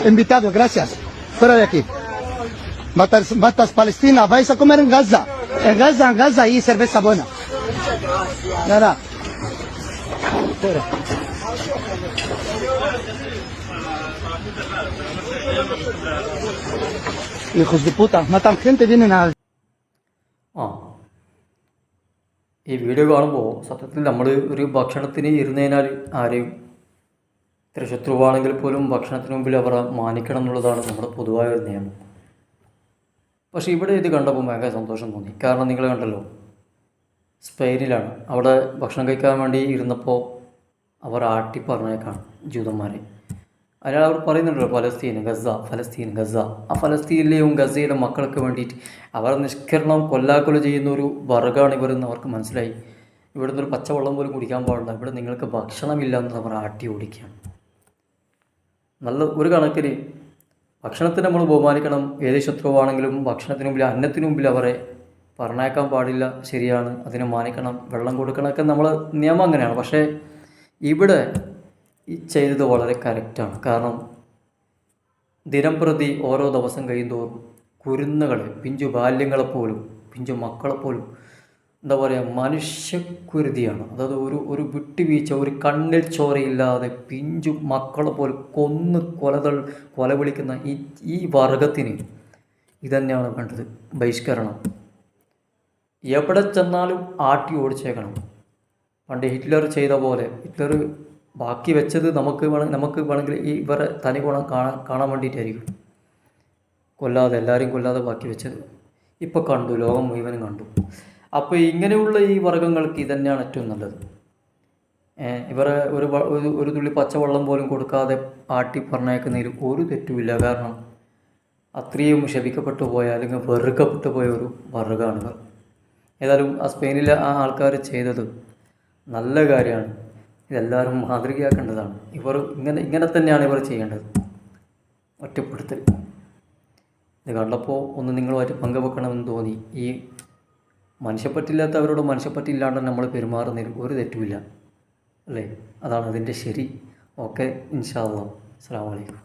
Invitado, gracias. Fuera de aquí. Matas Palestina, vais a comer en Gaza. En Gaza hay cerveza buena. Nada. Fuera. Hijos de puta, matan gente, vienen a... ഈ video കാണുമ്പോൾ സത്യത്തിൽ നമ്മൾ ഒരു ഭക്ഷണത്തിന് ഇരുന്നതിനാൽ ആരെയും ഇത്ര ശത്രുവാണെങ്കിൽ പോലും ഭക്ഷണത്തിന് മുമ്പിൽ അവർ മാനിക്കണം എന്നുള്ളതാണ് നമ്മുടെ പൊതുവായ ഒരു നിയമം. പക്ഷേ ഇവിടെ ഇത് കണ്ടപ്പോൾ ഭയങ്കര സന്തോഷം തോന്നി. കാരണം നിങ്ങൾ കണ്ടല്ലോ, സ്പെയിനിലാണ്. അവിടെ ഭക്ഷണം കഴിക്കാൻ വേണ്ടി ഇരുന്നപ്പോൾ അവർ ആട്ടി പറഞ്ഞേക്കാണ് ജൂതന്മാരെ. അതിനാൽ അവർ പറയുന്നുണ്ടല്ലോ ഫലസ്തീൻ ഗസ, ഫലസ്തീൻ ഗസ. ആ ഫലസ്തീനിലെയും ഗസയിലെ മക്കൾക്ക് വേണ്ടിയിട്ട് അവർ നിഷ്കരണം കൊല്ലാക്കൊല ചെയ്യുന്ന ഒരു വർഗ്ഗമാണ് ഇവരെന്ന് അവർക്ക് മനസ്സിലായി. ഇവിടുന്ന് ഒരു പച്ചവെള്ളം പോലും കുടിക്കാൻ പാടില്ല, ഇവിടെ നിങ്ങൾക്ക് ഭക്ഷണമില്ല എന്ന് അവർ ആട്ടി ഓടിക്കുകയാണ്. നല്ല ഒരു കണക്കിന് ഭക്ഷണത്തിന് നമ്മൾ ബഹുമാനിക്കണം. ഏത് ശത്രുവാണെങ്കിലും ഭക്ഷണത്തിന് മുമ്പിൽ, അന്നത്തിന് മുമ്പിൽ അവരെ പറഞ്ഞേക്കാൻ പാടില്ല. ശരിയാണ്, അതിനെ മാനിക്കണം, വെള്ളം കൊടുക്കണമൊക്കെ നമ്മളെ നിയമം അങ്ങനെയാണ്. പക്ഷേ ഇവിടെ ഈ ചെയ്തത് വളരെ കറക്റ്റാണ്. കാരണം ദിനംപ്രതി ഓരോ ദിവസം കഴിയുന്തോറും കുരുന്നുകളെ, പിഞ്ചു ബാല്യങ്ങളെപ്പോലും, പിഞ്ചു മക്കളെപ്പോലും എന്താ പറയുക, മനുഷ്യക്കുരുതിയാണ്. അതായത് ഒരു വിട്ടുവീഴ്ച, ഒരു കണ്ണിൽ ചോരയില്ലാതെ പിഞ്ചു മക്കളെ പോലും കൊല വിളിക്കുന്ന ഈ വർഗത്തിന് ഇതന്നെയാണ് വേണ്ടത്, ബഹിഷ്കരണം. എവിടെ ചെന്നാലും ആട്ടി ഓടിച്ചേക്കണം. പണ്ട് ഹിറ്റ്ലർ ചെയ്ത പോലെ, ഹിറ്റ്ലർ ബാക്കി വെച്ചത് നമുക്ക് വേണമെങ്കിൽ ഈ ഇവരെ തനി ഗുണം കാണാൻ വേണ്ടിയിട്ടായിരിക്കും. എല്ലാവരെയും കൊല്ലാതെ ബാക്കി വെച്ചത് ഇപ്പോൾ കണ്ടു, ലോകം മുഴുവനും കണ്ടു. അപ്പോൾ ഇങ്ങനെയുള്ള ഈ വർഗ്ഗങ്ങൾക്ക് ഇതന്നെയാണ് ഏറ്റവും നല്ലത്. ഇവരെ ഒരു തുള്ളി പച്ചവെള്ളം പോലും കൊടുക്കാതെ ആട്ടി പറഞ്ഞേക്കുന്നതിൽ ഒരു തെറ്റുമില്ല. കാരണം അത്രയും ശപിക്കപ്പെട്ടു പോയ, അല്ലെങ്കിൽ വെറുക്കപ്പെട്ടു പോയ ഒരു വർഗ്ഗമാണിവർ. ഏതായാലും ആ സ്പെയിനിലെ ആ ആൾക്കാർ ചെയ്തത് നല്ല കാര്യമാണ്. ഇതെല്ലാവരും മാതൃകയാക്കേണ്ടതാണ്. ഇങ്ങനെ തന്നെയാണ് ഇവർ ചെയ്യേണ്ടത്. ഒറ്റപ്പെടുത്തൽ ഇത് കണ്ടപ്പോൾ ഒന്ന് നിങ്ങളുമായിട്ട് പങ്കുവെക്കണമെന്ന് തോന്നി. ഈ മനുഷ്യപ്പറ്റില്ലാത്തവരോട് മനുഷ്യപ്പറ്റില്ലാണ്ട് നമ്മൾ പെരുമാറുന്നതിൽ ഒരു തെറ്റുമില്ല, അല്ലേ? അതാണ് അതിൻ്റെ ശരി. ഓക്കെ, ഇൻഷാ അല്ലാഹ്. അസ്സലാമു അലൈക്കും.